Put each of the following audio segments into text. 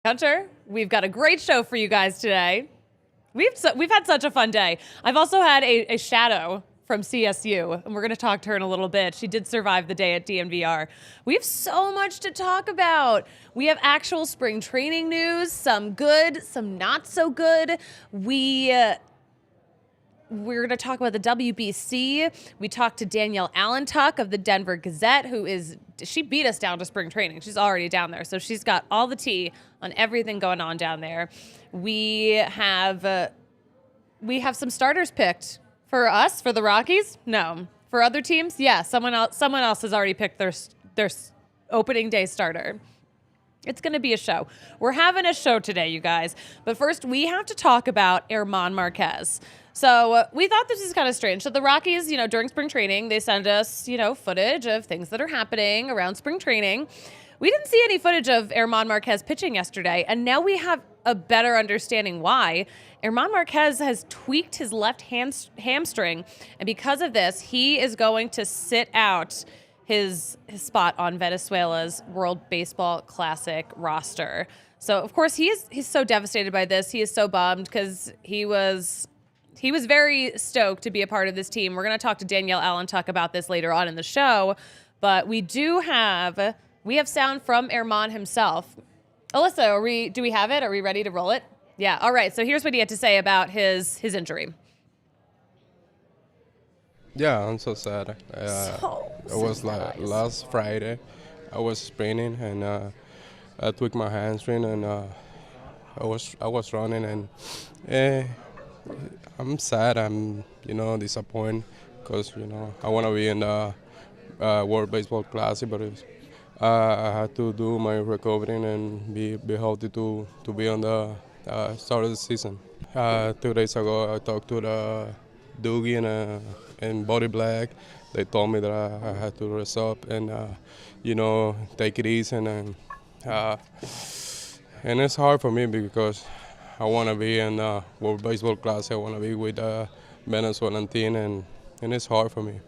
Hunter, we've got a great show for you guys today. We've had such a fun day. I've also had a shadow from CSU, and we're going to talk to her in a little bit. She did survive the day at DNVR. We have so much to talk about. We have actual spring training news, some good, some not so good. We're going to talk about the WBC. We talked to Danielle Allentuck of the Denver Gazette, she beat us down to spring training. She's already down there, so she's got all the tea on everything going on down there. We have some starters picked for us, for the Rockies. No, for other teams, yeah. Someone else has already picked their opening day starter. It's going to be a show. We're having a show today, you guys. But first, we have to talk about German Marquez. So we thought this is kind of strange. So the Rockies, during spring training, they send us, footage of things that are happening around spring training. We didn't see any footage of German Marquez pitching yesterday, and now we have a better understanding why. German Marquez has tweaked his left hamstring, and because of this, he is going to sit out his spot on Venezuela's World Baseball Classic roster. So, of course, he's so devastated by this. He is so bummed because he was very stoked to be a part of this team. We're going to talk to Danielle Allentuck about this later on in the show, but we have sound from German himself. Alyssa, do we have it? Are we ready to roll it? Yeah. All right. So here's what he had to say about his injury. Yeah, I'm so sad. It was like last Friday. I was sprinting and I tweaked my hamstring and I was running and I'm sad. I'm disappointed because I want to be in the World Baseball Classic, but I had to do my recovering and be healthy to be on the start of the season. 2 days ago, I talked to the Doogie and Body Black. They told me that I had to rest up and take it easy and it's hard for me because I want to be in the World Baseball Classic. I want to be with the Venezuelan team and it's hard for me.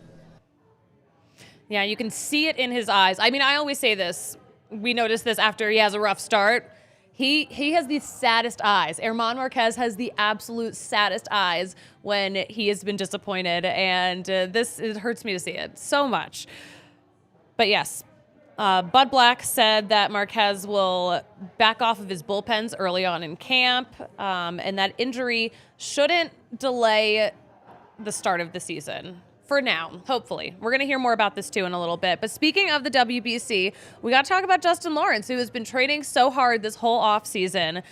Yeah, you can see it in his eyes. I mean, I always say this. We notice this after he has a rough start. He has the saddest eyes. German Marquez has the absolute saddest eyes when he has been disappointed, and it hurts me to see it so much. But yes, Bud Black said that Marquez will back off of his bullpens early on in camp, and that injury shouldn't delay the start of the season. For now, hopefully. We're going to hear more about this, too, in a little bit. But speaking of the WBC, we got to talk about Justin Lawrence, who has been training so hard this whole offseason.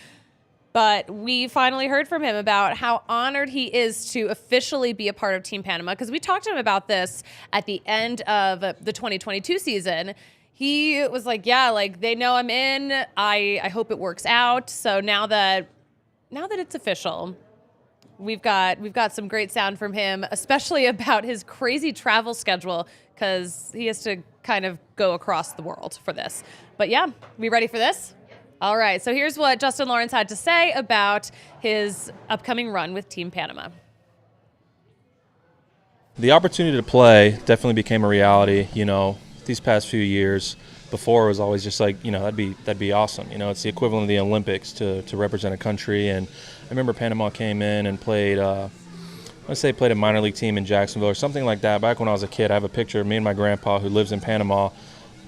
But we finally heard from him about how honored he is to officially be a part of Team Panama, because we talked to him about this at the end of the 2022 season. He was like, yeah, they know I'm in. I hope it works out. So now that it's official, We've got some great sound from him, especially about his crazy travel schedule, because he has to kind of go across the world for this. But yeah, we ready for this? All right, so here's what Justin Lawrence had to say about his upcoming run with Team Panama. The opportunity to play definitely became a reality, these past few years. Before it was always just like, that'd be awesome. It's the equivalent of the Olympics to represent a country. And I remember Panama came in and played a minor league team in Jacksonville or something like that. Back when I was a kid, I have a picture of me and my grandpa who lives in Panama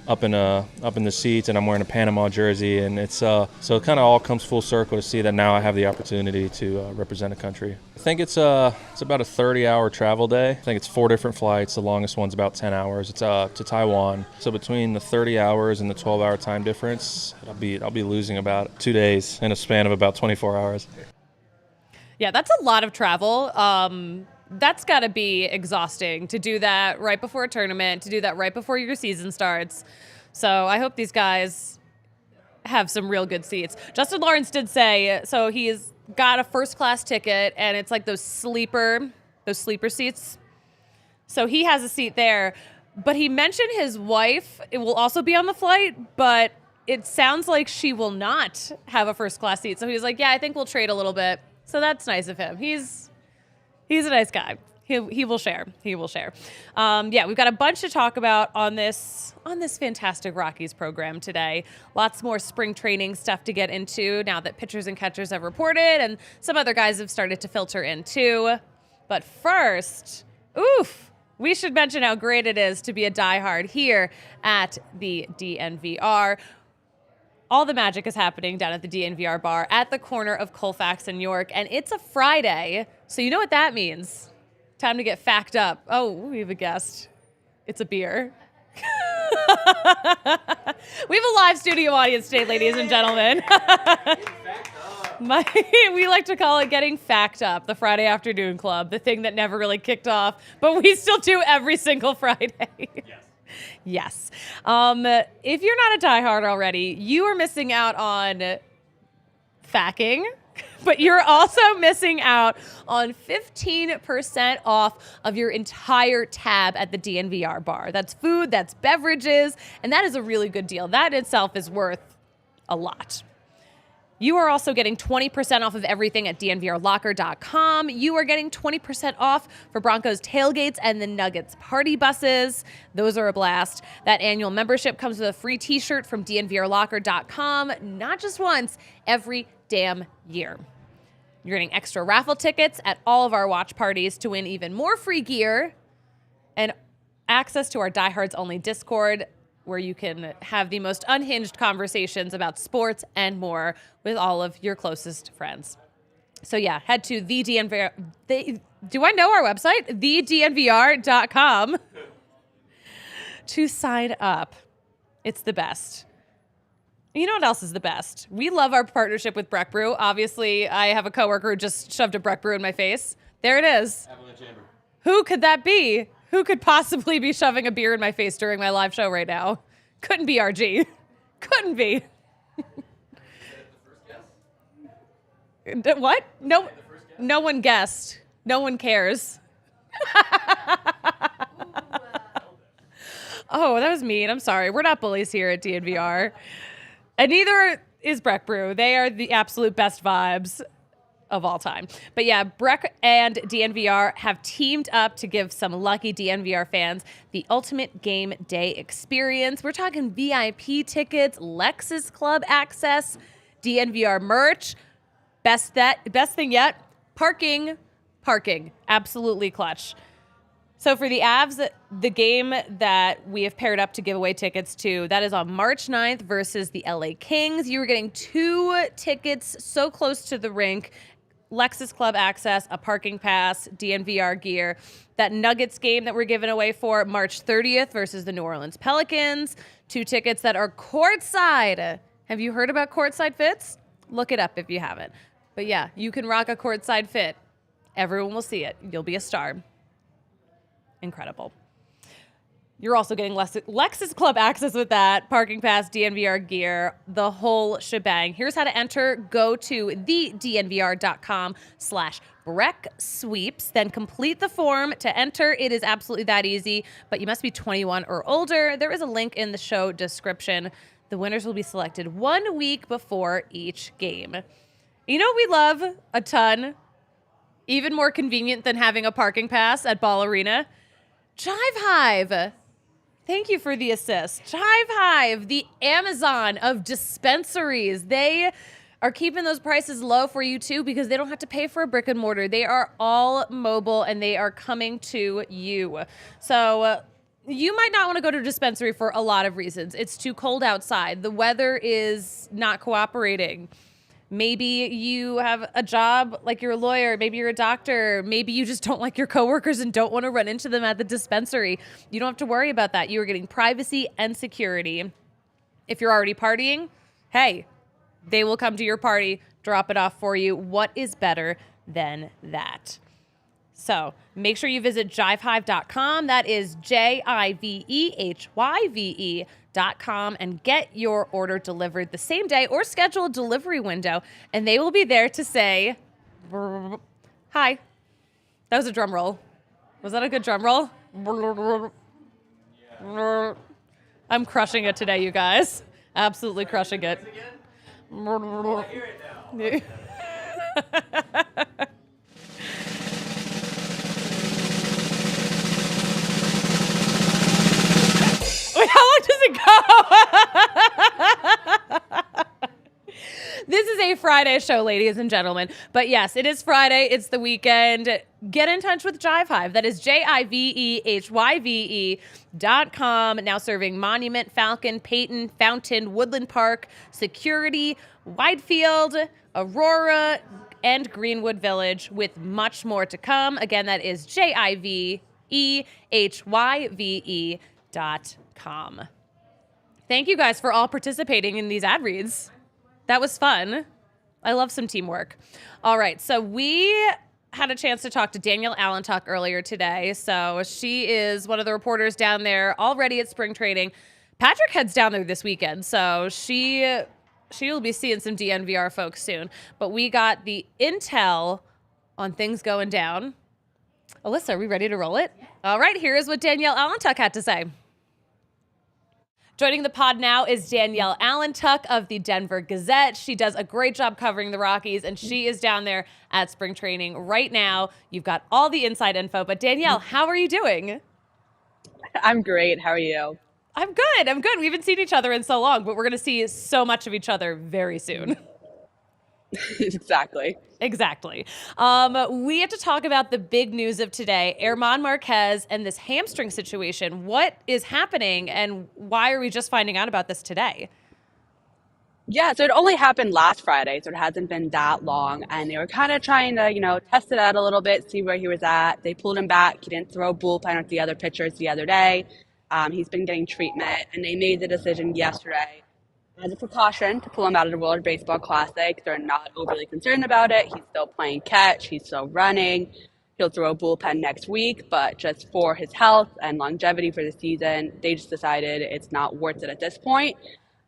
up in the seats, and I'm wearing a Panama jersey. And it's so it kind of all comes full circle to see that now I have the opportunity to represent a country. I think it's about a 30-hour travel day. I think it's 4 different flights. The longest one's about 10 hours. It's to Taiwan. So between the 30 hours and the 12-hour time difference, I'll be losing about 2 days in a span of about 24 hours. Yeah, that's a lot of travel. That's got to be exhausting to do that right before a tournament, to do that right before your season starts. So I hope these guys have some real good seats. Justin Lawrence did say, so he's got a first-class ticket, and it's like those sleeper seats. So he has a seat there. But he mentioned his wife will also be on the flight, but it sounds like she will not have a first-class seat. So he was like, yeah, I think we'll trade a little bit. So that's nice of him. He's a nice guy. He will share. He will share. Yeah, we've got a bunch to talk about on this fantastic Rockies program today. Lots more spring training stuff to get into now that pitchers and catchers have reported, and some other guys have started to filter in too. But first, we should mention how great it is to be a diehard here at the DNVR. All the magic is happening down at the DNVR bar at the corner of Colfax and York, and it's a Friday, so you know what that means. Time to get fact up. Oh, we have a guest. It's a beer. We have a live studio audience today, ladies and gentlemen. We like to call it Getting Fact Up, the Friday Afternoon Club, the thing that never really kicked off, but we still do every single Friday. Yes. If you're not a diehard already, you are missing out on facking. But you're also missing out on 15% off of your entire tab at the DNVR bar. That's food, that's beverages, and that is a really good deal. That in itself is worth a lot. You are also getting 20% off of everything at DNVRlocker.com. You are getting 20% off for Broncos tailgates and the Nuggets party buses. Those are a blast. That annual membership comes with a free t-shirt from DNVRlocker.com, not just once, every damn year. You're getting extra raffle tickets at all of our watch parties to win even more free gear and access to our Diehards Only Discord, where you can have the most unhinged conversations about sports and more with all of your closest friends. So yeah, head to the DNVR. Do I know our website? TheDNVR.com to sign up. It's the best. You know what else is the best? We love our partnership with Breck Brew. Obviously, I have a coworker who just shoved a Breck Brew in my face. There it is. Who could that be? Who could possibly be shoving a beer in my face during my live show right now? Couldn't be RG. Couldn't be. What? No one guessed. No one cares. Oh, that was mean. I'm sorry. We're not bullies here at DNVR. And neither is Breck Brew. They are the absolute best vibes of all time. But yeah, Breck and DNVR have teamed up to give some lucky DNVR fans the ultimate game day experience. We're talking VIP tickets, Lexus Club access, DNVR merch. Best thing yet, parking. Absolutely clutch. So for the Avs, the game that we have paired up to give away tickets to, that is on March 9th versus the LA Kings. You are getting 2 tickets so close to the rink, Lexus Club access, a parking pass, DNVR gear. That Nuggets game that we're giving away for March 30th versus the New Orleans Pelicans, 2 tickets that are courtside. Have you heard about courtside fits? Look it up if you haven't. But yeah, you can rock a courtside fit. Everyone will see it. You'll be a star. Incredible. You're also getting Lexus Club access with that, parking pass, DNVR gear, the whole shebang. Here's how to enter. Go to thednvr.com/BreckSweeps, then complete the form to enter. It is absolutely that easy, but you must be 21 or older. There is a link in the show description. The winners will be selected 1 week before each game. You know what we love a ton? Even more convenient than having a parking pass at Ball Arena? Jive Hive. Thank you for the assist. Jive Hive, the Amazon of dispensaries. They are keeping those prices low for you too because they don't have to pay for a brick and mortar. They are all mobile and they are coming to you. So you might not want to go to a dispensary for a lot of reasons. It's too cold outside. The weather is not cooperating. Maybe you have a job like you're a lawyer. Maybe you're a doctor. Maybe you just don't like your coworkers and don't want to run into them at the dispensary. You don't have to worry about that. You are getting privacy and security. If you're already partying, hey, they will come to your party, drop it off for you. What is better than that? So make sure you visit jivehive.com. That is JIVEHYVE.com and get your order delivered the same day or schedule a delivery window, and they will be there to say, hi. That was a drum roll. Was that a good drum roll? I'm crushing it today, you guys. Absolutely crushing it. I hear it now. 1, Friday show, ladies and gentlemen. But yes, it is Friday. It's the weekend. Get in touch with Jive Hive. That is JIVEHYVE.com. Now serving Monument, Falcon, Peyton, Fountain, Woodland Park, Security, Whitefield, Aurora, and Greenwood Village, with much more to come. Again, that is JIVEHYVE.com. Thank you guys for all participating in these ad reads. That was fun. I love some teamwork. All right, so we had a chance to talk to Danielle Allentuck earlier today. So she is one of the reporters down there already at spring training. Patrick heads down there this weekend, so she will be seeing some DNVR folks soon. But we got the intel on things going down. Alyssa, are we ready to roll it? All right, here is what Danielle Allentuck had to say. Joining the pod now is Danielle Allentuck of the Denver Gazette. She does a great job covering the Rockies, and she is down there at spring training right now. You've got all the inside info. But Danielle, how are you doing? I'm great. How are you? I'm good. We haven't seen each other in so long, but we're going to see so much of each other very soon. Exactly. We have to talk about the big news of today, German Marquez and this hamstring situation. What is happening, and why are we just finding out about this today? Yeah, so it only happened last Friday, so it hasn't been that long. And they were kind of trying to, test it out a little bit, see where he was at. They pulled him back. He didn't throw bullpen with the other pitchers the other day. He's been getting treatment, and they made the decision yesterday as a precaution to pull him out of the World Baseball Classic. They're not overly concerned about it. He's still playing catch. He's still running. He'll throw a bullpen next week, but just for his health and longevity for the season, they just decided it's not worth it at this point.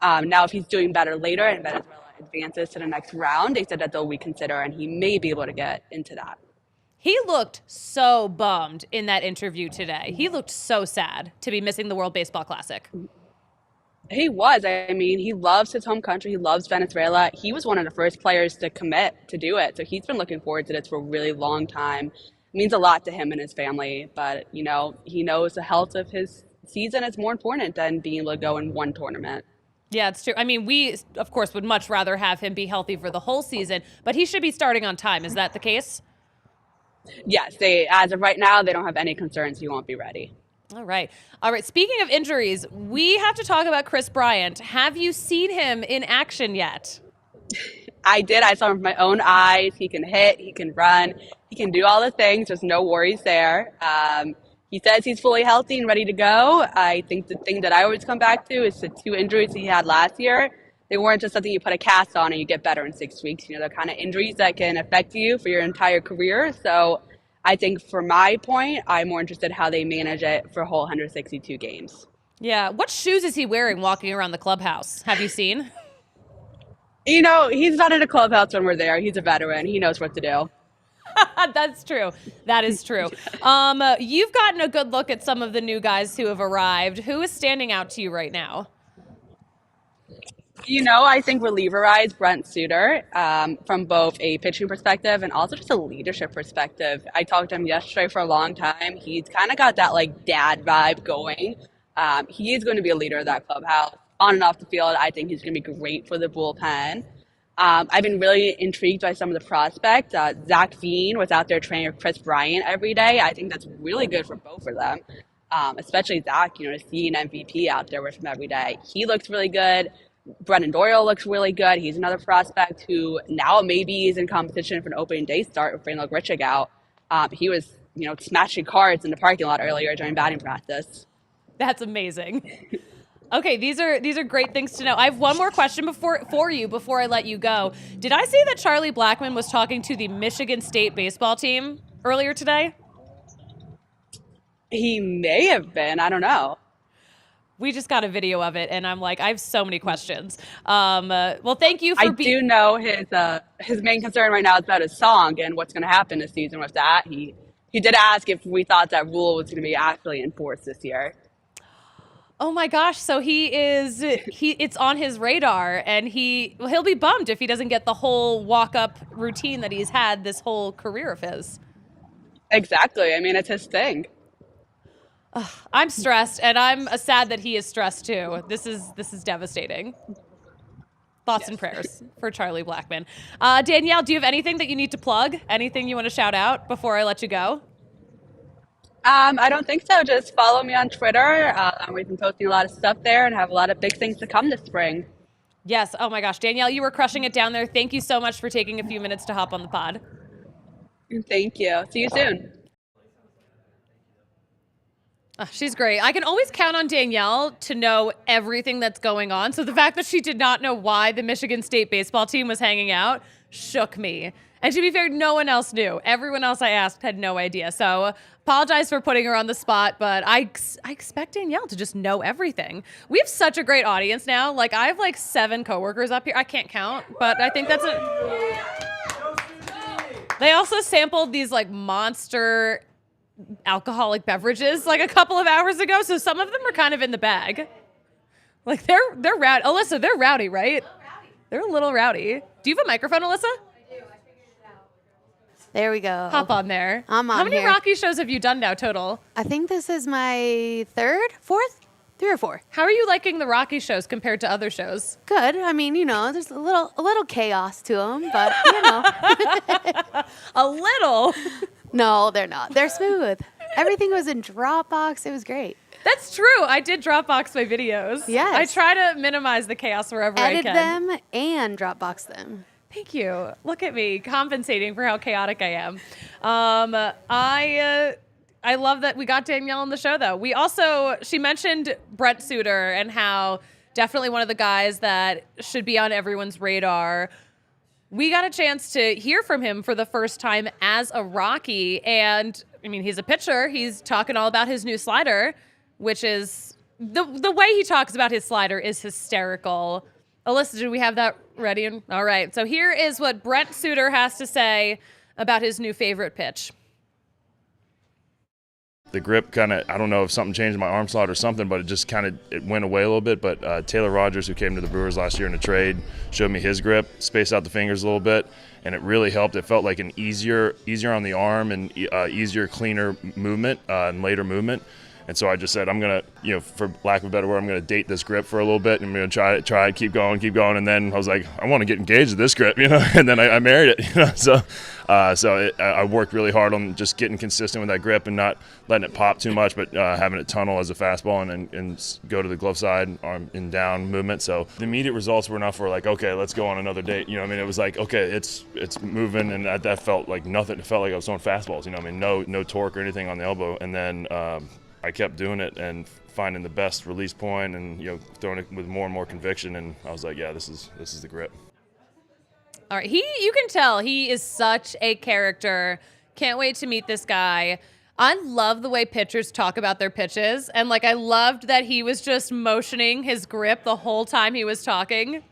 Now, if he's doing better later and Venezuela advances to the next round, they said that they'll reconsider, and he may be able to get into that. He looked so bummed in that interview today. He looked so sad to be missing the World Baseball Classic. He was. I mean, he loves his home country. He loves Venezuela. He was one of the first players to commit to do it. So he's been looking forward to this for a really long time. It means a lot to him and his family. But, he knows the health of his season is more important than being able to go in one tournament. Yeah, it's true. I mean, we, of course, would much rather have him be healthy for the whole season, but he should be starting on time. Is that the case? Yes. As of right now, they don't have any concerns he won't be ready. All right. Speaking of injuries, we have to talk about Kris Bryant. Have you seen him in action yet? I did. I saw him with my own eyes. He can hit. He can run. He can do all the things. There's no worries there. He says he's fully healthy and ready to go. I think the thing that I always come back to is the 2 injuries he had last year. They weren't just something you put a cast on and you get better in 6 weeks. They're kind of injuries that can affect you for your entire career. So I think for my point, I'm more interested in how they manage it for a whole 162 games. Yeah. What shoes is he wearing walking around the clubhouse? Have you seen? He's not in a clubhouse when we're there. He's a veteran. He knows what to do. That's true. That is true. You've gotten a good look at some of the new guys who have arrived. Who is standing out to you right now? I think reliever-wise, Brent Suters, from both a pitching perspective and also just a leadership perspective. I talked to him yesterday for a long time. He's kind of got that dad vibe going. He is going to be a leader of that clubhouse. On and off the field, I think he's going to be great for the bullpen. I've been really intrigued by some of the prospects. Zach Veen was out there training with Kris Bryant every day. I think that's really good for both of them, especially Zach, to see an MVP out there with him every day. He looks really good. Brendan Doyle looks really good. He's another prospect who now maybe is in competition for an opening day start with Frank Richig out. He was, smashing cards in the parking lot earlier during batting practice. That's amazing. Okay, these are great things to know. I have one more question for you before I let you go. Did I see that Charlie Blackmon was talking to the Michigan State baseball team earlier today? He may have been. I don't know. We just got a video of it, and I'm like, I have so many questions. Well, thank you for I do know his main concern right now is about his song and what's going to happen this season with that. He did ask if we thought that rule was going to be actually enforced this year. Oh my gosh! So it's on his radar, and he'll be bummed if he doesn't get the whole walk-up routine that he's had this whole career of his. Exactly. I mean, it's his thing. I'm stressed, and I'm sad that he is stressed too. This is devastating. Thoughts and prayers for Charlie Blackman. Danielle, do you have anything that you need to plug? Anything you want to shout out before I let you go? I don't think so. Just follow me on Twitter. We've been posting a lot of stuff there and have a lot of big things to come this spring. Yes. Oh my gosh. Danielle, you were crushing it down there. Thank you so much for taking a few minutes to hop on the pod. Thank you. See you soon. Oh, she's great. I can always count on Danielle to know everything that's going on. So the fact that she did not know why the Michigan State baseball team was hanging out shook me. And to be fair, no one else knew. Everyone else I asked had no idea. So apologize for putting her on the spot, but I expect Danielle to just know everything. We have such a great audience now. Like, I have like 7 coworkers up here. I can't count, but I think that's They also sampled these like monster alcoholic beverages like a couple of hours ago, so some of them are kind of in the bag. Like they're rowdy. Alyssa, they're rowdy, right? They're a little rowdy. Do you have a microphone, Alyssa? I do. I figured it out. There we go. Hop on there. I'm on How many here. Rocky shows have you done now total? I think this is my 3rd, 3 or 4. How are you liking the Rocky shows compared to other shows? Good. I mean, there's a little chaos to them, but A little. No, they're not. They're smooth. Everything was in Dropbox. It was great. That's true. I did Dropbox my videos. Yes. I try to minimize the chaos wherever Edit I can. them and Dropbox them. Thank you. Look at me compensating for how chaotic I am. I love that we got Danielle on the show, though. She mentioned Brent Suters and how definitely one of the guys that should be on everyone's radar. We got a chance to hear from him for the first time as a Rocky. And, I mean, he's a pitcher. He's talking all about his new slider, which is the way he talks about his slider is hysterical. Alyssa, do we have that ready? All right. So here is what Brent Suters has to say about his new favorite pitch. The grip kind of, I don't know if something changed in my arm slot or something, but it went away a little bit. But Taylor Rogers, who came to the Brewers last year in a trade, showed me his grip, spaced out the fingers a little bit, and it really helped. It felt like an easier on the arm and easier, cleaner movement and later movement. And so I just said, I'm going to, for lack of a better word, I'm going to date this grip for a little bit. And I'm going to try it, keep going. And then I was like, I want to get engaged with this grip, and then I married it, So I worked really hard on just getting consistent with that grip and not letting it pop too much, but having it tunnel as a fastball and go to the glove side, arm and down movement. So the immediate results were enough for like, okay, let's go on another date. It was like, okay, it's moving, and that felt like nothing. It felt like I was throwing fastballs, no torque or anything on the elbow. And then I kept doing it and finding the best release point and throwing it with more and more conviction, and I was like, yeah, this is the grip. All right, you can tell he is such a character. Can't wait to meet this guy. I love the way pitchers talk about their pitches, and I loved that he was just motioning his grip the whole time he was talking.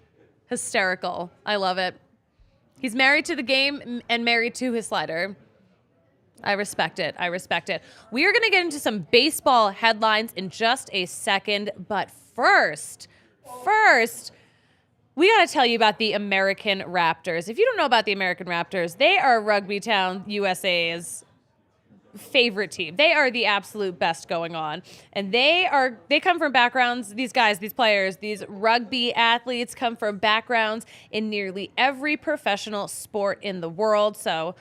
Hysterical. I love it. He's married to the game and married to his slider. I respect it. We are going to get into some baseball headlines in just a second, but first, we got to tell you about the American Raptors. If you don't know about the American Raptors, they are Rugby Town USA's favorite team. They are the absolute best going on. And they come from backgrounds, these guys, these players, these rugby athletes come from backgrounds in nearly every professional sport in the world. So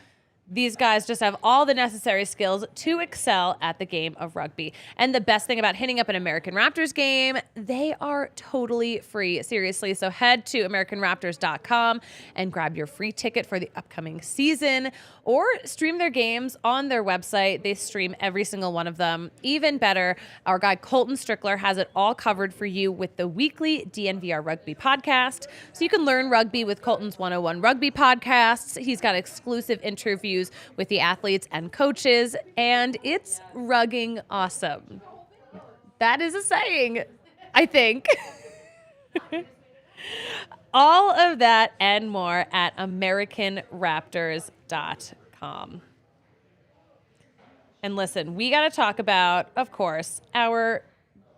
these guys just have all the necessary skills to excel at the game of rugby. And the best thing about hitting up an American Raptors game, they are totally free. Seriously. So head to AmericanRaptors.com and grab your free ticket for the upcoming season, or stream their games on their website. They stream every single one of them. Even better, our guy Colton Strickler has it all covered for you with the weekly DNVR Rugby Podcast. So you can learn rugby with Colton's 101 Rugby podcasts. He's got exclusive interviews with the athletes and coaches, and it's rugging awesome. That is a saying, I think. All of that and more at AmericanRaptors.com. And listen, we got to talk about, of course, our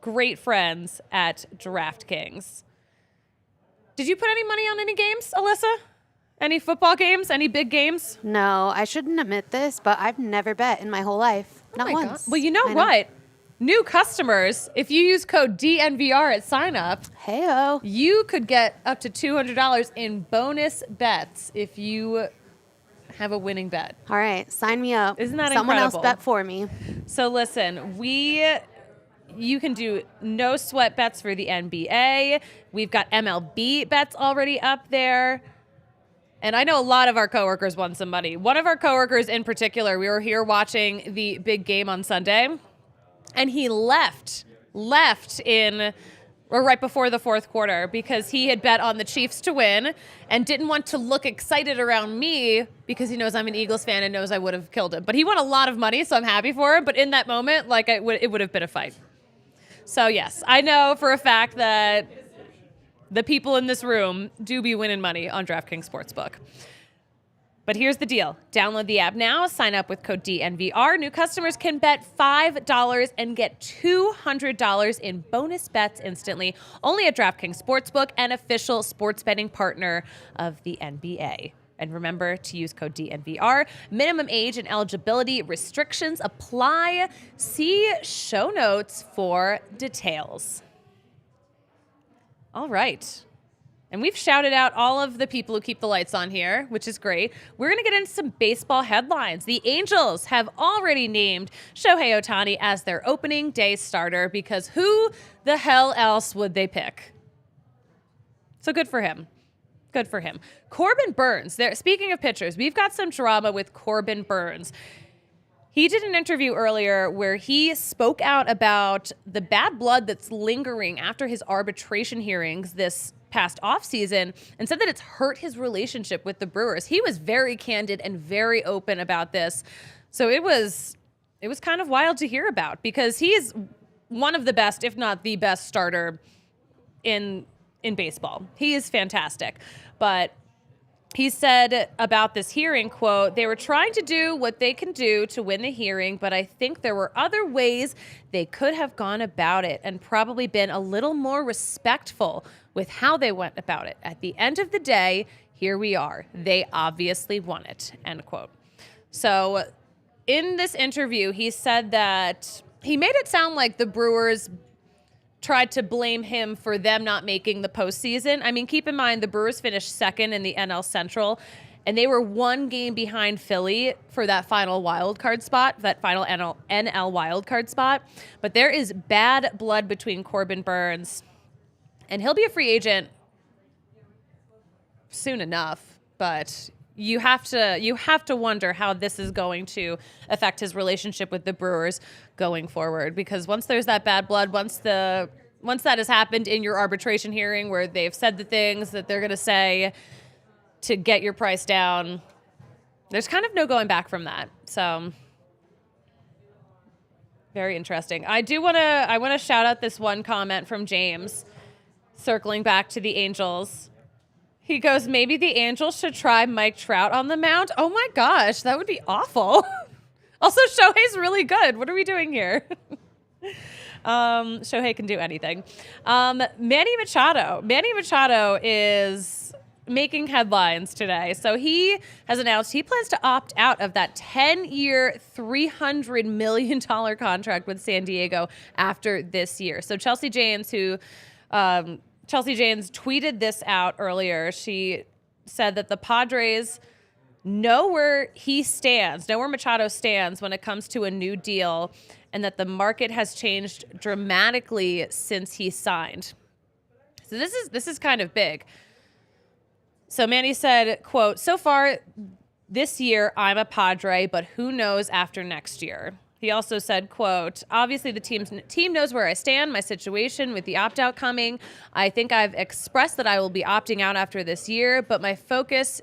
great friends at DraftKings. Did you put any money on any games, Alyssa? Any football games? Any big games? No, I shouldn't admit this, but I've never bet in my whole life. Not once. God. Well, you know what? new customers, if you use code DNVR at sign up, Heyo. you could get up to $200 in bonus bets if you have a winning bet. All right, sign me up. Isn't that Someone incredible? else bet for me. So listen, you can do no sweat bets for the NBA. We've got MLB bets already up there. And I know a lot of our coworkers won some money. One of our coworkers in particular, we were here watching the big game on Sunday, and he left right before the fourth quarter because he had bet on the Chiefs to win and didn't want to look excited around me because he knows I'm an Eagles fan and knows I would have killed him. But he won a lot of money, so I'm happy for him. But in that moment, it would have been a fight. So yes, I know for a fact that the people in this room do be winning money on DraftKings Sportsbook. But here's the deal. Download the app now, sign up with code DNVR. New customers can bet $5 and get $200 in bonus bets instantly, only at DraftKings Sportsbook, an official sports betting partner of the NBA. And remember to use code DNVR. Minimum age and eligibility restrictions apply. See show notes for details. All right. And we've shouted out all of the people who keep the lights on here, which is great. We're going to get into some baseball headlines. The Angels have already named Shohei Ohtani as their opening day starter because who the hell else would they pick? So good for him. Good for him. Corbin Burns. Speaking of pitchers, we've got some drama with Corbin Burns. He did an interview earlier where he spoke out about the bad blood that's lingering after his arbitration hearings this past offseason and said that it's hurt his relationship with the Brewers. He was very candid and very open about this. So it was kind of wild to hear about because he's one of the best, if not the best starter in baseball. He is fantastic. But he said about this hearing, quote, "They were trying to do what they can do to win the hearing, but I think there were other ways they could have gone about it and probably been a little more respectful with how they went about it. At the end of the day, here we are. They obviously won it," end quote. So in this interview, he said that he made it sound like the Brewers tried to blame him for them not making the postseason. I mean, keep in mind, the Brewers finished second in the NL Central, and they were one game behind Philly for that final wild card spot, that final NL wild card spot. But there is bad blood between Corbin Burns, and he'll be a free agent soon enough. But you have to wonder how this is going to affect his relationship with the Brewers going forward. Because once there's that bad blood, once that has happened in your arbitration hearing where they've said the things that they're going to say to get your price down, there's kind of no going back from that. So very interesting. I want to shout out this one comment from James, circling back to the Angels. He goes, "Maybe the Angels should try Mike Trout on the mound." Oh my gosh, that would be awful. Also, Shohei's really good. What are we doing here? Shohei can do anything. Manny Machado is making headlines today. So he has announced he plans to opt out of that 10-year, $300 million contract with San Diego after this year. So Chelsea Janes tweeted this out earlier. She said that the Padres know where Machado stands when it comes to a new deal, and that the market has changed dramatically since he signed. So this is kind of big. So Manny said, quote, "So far this year, I'm a Padre, but who knows after next year." He also said, quote, "Obviously the team knows where I stand, my situation with the opt-out coming. I think I've expressed that I will be opting out after this year, but my focus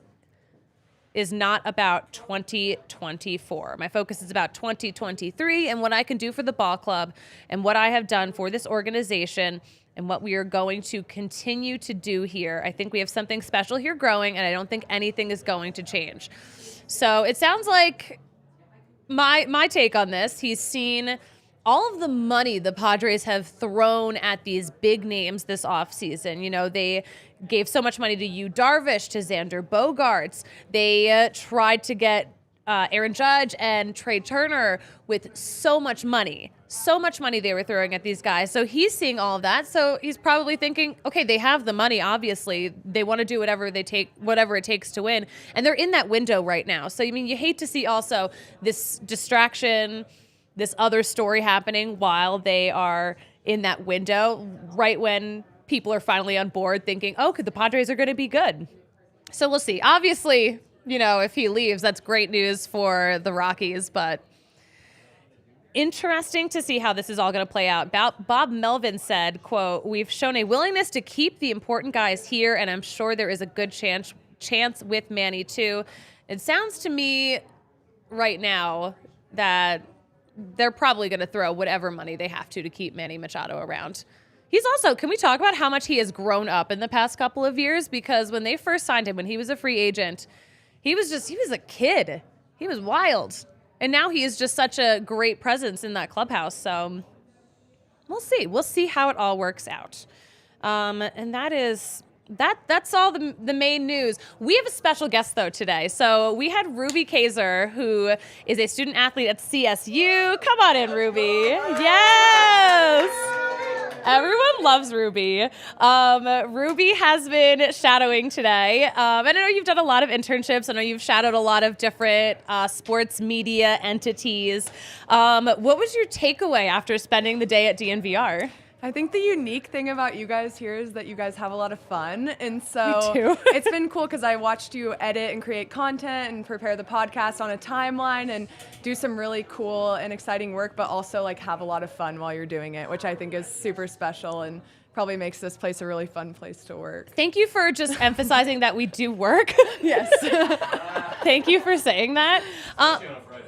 is not about 2024. My focus is about 2023 and what I can do for the ball club and what I have done for this organization and what we are going to continue to do here. I think we have something special here growing, and I don't think anything is going to change." So it sounds like my take on this, he's seen all of the money the Padres have thrown at these big names this offseason. You know, they gave so much money to Yu Darvish, to Xander Bogaerts. They tried to get Aaron Judge and Trey Turner with so much money they were throwing at these guys. So he's seeing all of that. So he's probably thinking, okay, they have the money. Obviously, they want to do whatever it takes to win, and they're in that window right now. So I mean, you hate to see also this distraction, this other story happening while they are in that window, right when people are finally on board, thinking, oh, the Padres are going to be good. So we'll see. Obviously, if he leaves, that's great news for the Rockies, but interesting to see how this is all going to play out. Bob Melvin said, quote, "We've shown a willingness to keep the important guys here, and I'm sure there is a good chance with Manny too." It sounds to me right now that they're probably going to throw whatever money they have to keep Manny Machado around. He's also, can we talk about how much he has grown up in the past couple of years? Because when they first signed him, when he was a free agent, he was a kid. He was wild. And now he is just such a great presence in that clubhouse. So we'll see. We'll see how it all works out. And that's all the main news. We have a special guest, though, today. So we had Ruby Kaiser, who is a student athlete at CSU. Come on in, Ruby. Yes! Everyone loves Ruby. Ruby has been shadowing today. I know you've done a lot of internships. I know you've shadowed a lot of different sports media entities. What was your takeaway after spending the day at DNVR? I think the unique thing about you guys here is that you guys have a lot of fun. And so Me too. It's been cool because I watched you edit and create content and prepare the podcast on a timeline and do some really cool and exciting work, but also like have a lot of fun while you're doing it, which I think is super special and probably makes this place a really fun place to work. Thank you for just emphasizing that we do work. Yes. Thank you for saying that.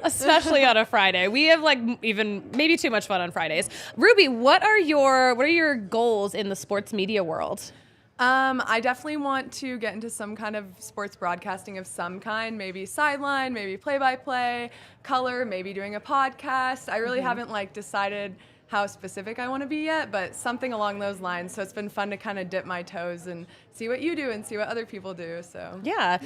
Especially on a Friday. We have even maybe too much fun on Fridays. Ruby, what are your goals in the sports media world? I definitely want to get into some kind of sports broadcasting of some kind, maybe sideline, maybe play-by-play, color, maybe doing a podcast. I really haven't decided how specific I want to be yet, but something along those lines. So it's been fun to kind of dip my toes and see what you do and see what other people do. So yeah.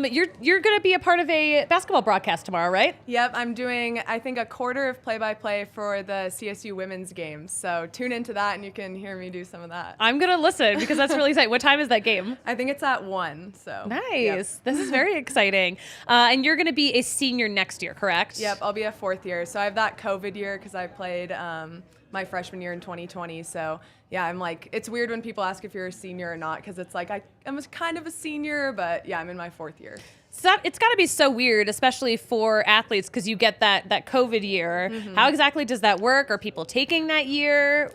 You're going to be a part of a basketball broadcast tomorrow, right? Yep, I'm doing I think a quarter of play-by-play for the CSU women's games. So tune into that and you can hear me do some of that. I'm going to listen because that's really exciting. What time is that game? I think it's at 1. So nice. Yep. This is very exciting. And you're going to be a senior next year, correct? Yep, I'll be a 4th year. So I have that COVID year because I played my freshman year in 2020. So yeah, I'm it's weird when people ask if you're a senior or not because it's I'm kind of a senior, but yeah, I'm in my 4th year. So it's got to be so weird, especially for athletes, because you get that COVID year. Mm-hmm. How exactly does that work? Are people taking that year?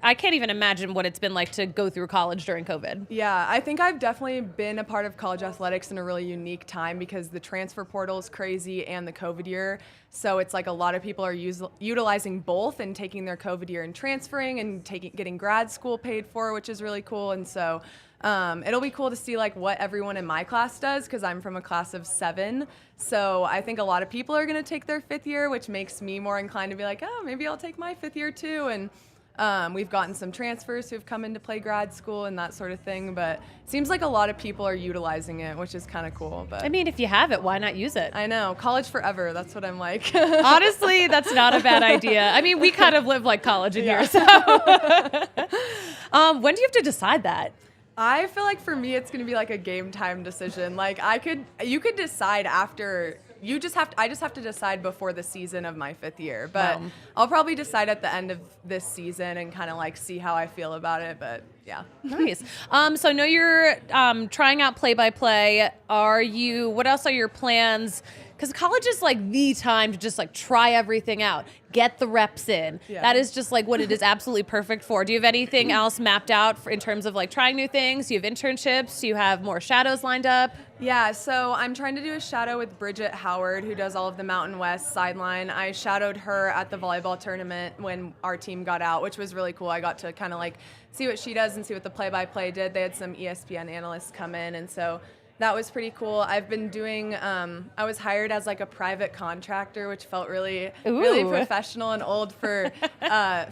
I can't even imagine what it's been like to go through college during COVID. Yeah, I think I've definitely been a part of college athletics in a really unique time because the transfer portal is crazy and the COVID year. So it's a lot of people are utilizing both and taking their COVID year and transferring and getting grad school paid for, which is really cool. And so it'll be cool to see what everyone in my class does because I'm from a class of 7. So I think a lot of people are going to take their 5th year, which makes me more inclined to be maybe I'll take my 5th year too. And we've gotten some transfers who've come in to play grad school and that sort of thing. But it seems like a lot of people are utilizing it, which is kind of cool. But I mean, if you have it, why not use it? I know. College forever. That's what I'm like. Honestly, that's not a bad idea. I mean, we kind of live like college in here. So when do you have to decide that? I feel for me, it's going to be a game time decision. You could decide after. I just have to decide before the season of my 5th year. But I'll probably decide at the end of this season and kind of see how I feel about it. But yeah. Nice. So I know you're trying out play-by-play. What else are your plans? Because college is the time to just try everything out, get the reps in. Yeah. That is just what it is absolutely perfect for. Do you have anything else mapped out in terms of trying new things? Do you have internships? Do you have more shadows lined up? Yeah, so I'm trying to do a shadow with Bridget Howard, who does all of the Mountain West sideline. I shadowed her at the volleyball tournament when our team got out, which was really cool. I got to kind of see what she does and see what the play-by-play did. They had some ESPN analysts come in, and so that was pretty cool. I've been doing, I was hired as like a private contractor, which felt really professional and old for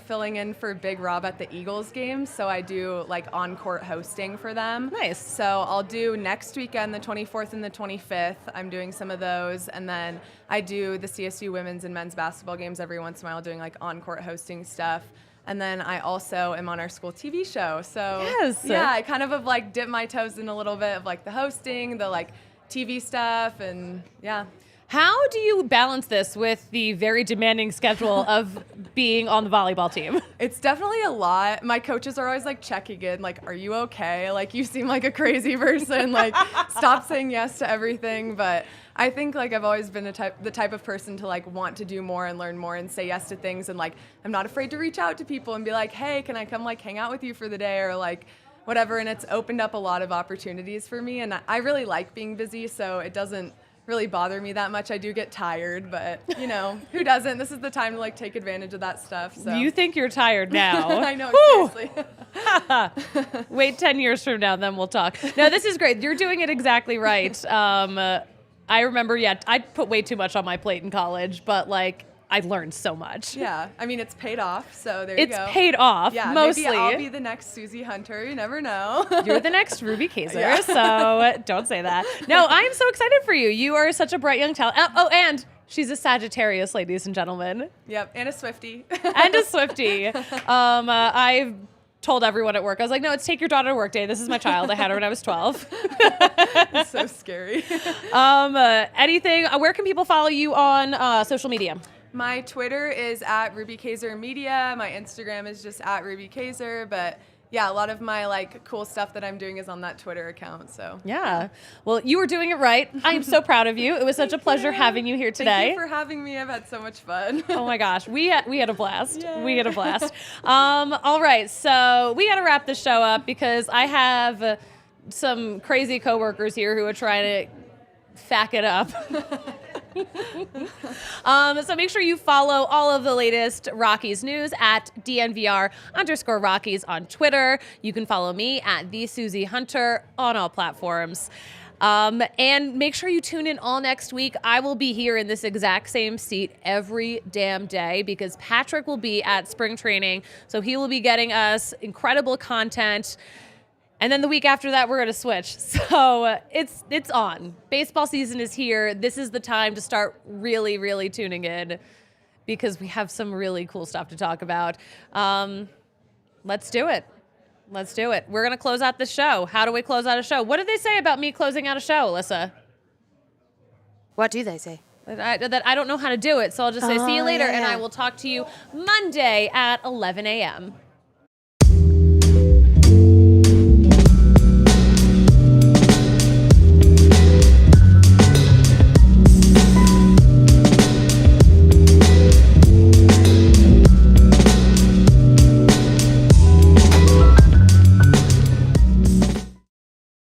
filling in for Big Rob at the Eagles games. So I do like on-court hosting for them. Nice. So I'll do next weekend, the 24th and the 25th. I'm doing some of those. And then I do the CSU women's and men's basketball games every once in a while, doing like on-court hosting stuff. And then I also am on our school TV show. So yeah, I kind of have like dipped my toes in a little bit of like the hosting, the like TV stuff, and yeah. How do you balance this with the very demanding schedule of being on the volleyball team? It's definitely a lot. My coaches are always like checking in, like, are you okay? Like, you seem like a crazy person. Like, stop saying yes to everything. But I think like I've always been the type of person to like want to do more and learn more and say yes to things. And like, I'm not afraid to reach out to people and be like, hey, can I come like hang out with you for the day or like whatever. And it's opened up a lot of opportunities for me. And I really like being busy, so it doesn't really bother me that much. I do get tired, but you know, who doesn't? This is the time to like take advantage of that stuff. So you think you're tired now? I know, seriously. Wait 10 years from now, then we'll talk. No, this is great. You're doing it exactly right. I remember, I put way too much on my plate in college, but like I learned so much. Yeah, I mean, it's paid off, so there you go. It's paid off, yeah, mostly. Maybe I'll be the next Susie Hunter. You never know. You're the next Ruby Kaiser, so don't say that. No, I'm so excited for you. You are such a bright young talent. Oh, and she's a Sagittarius, ladies and gentlemen. Yep, and a Swiftie. And a Swiftie. I've told everyone at work, I was like, no, it's take your daughter to work day. This is my child. I had her when I was 12. It's so scary. Anything, where can people follow you on social media? My Twitter is at Ruby Kaiser Media. My Instagram is just at Ruby Kaiser. But yeah, a lot of my like cool stuff that I'm doing is on that Twitter account. So yeah, well, you were doing it right. I am so proud of you. It was such a pleasure having you here today. Thank you for having me. I've had so much fun. Oh my gosh, we had a blast. Yay. We had a blast. All right, so we got to wrap the show up because I have some crazy coworkers here who are trying to fack it up. So make sure you follow all of the latest Rockies news at DNVR_Rockies on Twitter. You can follow me at the Susie Hunter on all platforms. And make sure you tune in all next week. I will be here in this exact same seat every damn day because Patrick will be at spring training. So he will be getting us incredible content. And then the week after that, we're going to switch. So it's on. Baseball season is here. This is the time to start really, really tuning in because we have some really cool stuff to talk about. Let's do it. Let's do it. We're going to close out the show. How do we close out a show? What did they say about me closing out a show, Alyssa? What do they say? That I don't know how to do it. So I'll just say see you later, and I will talk to you Monday at 11 a.m.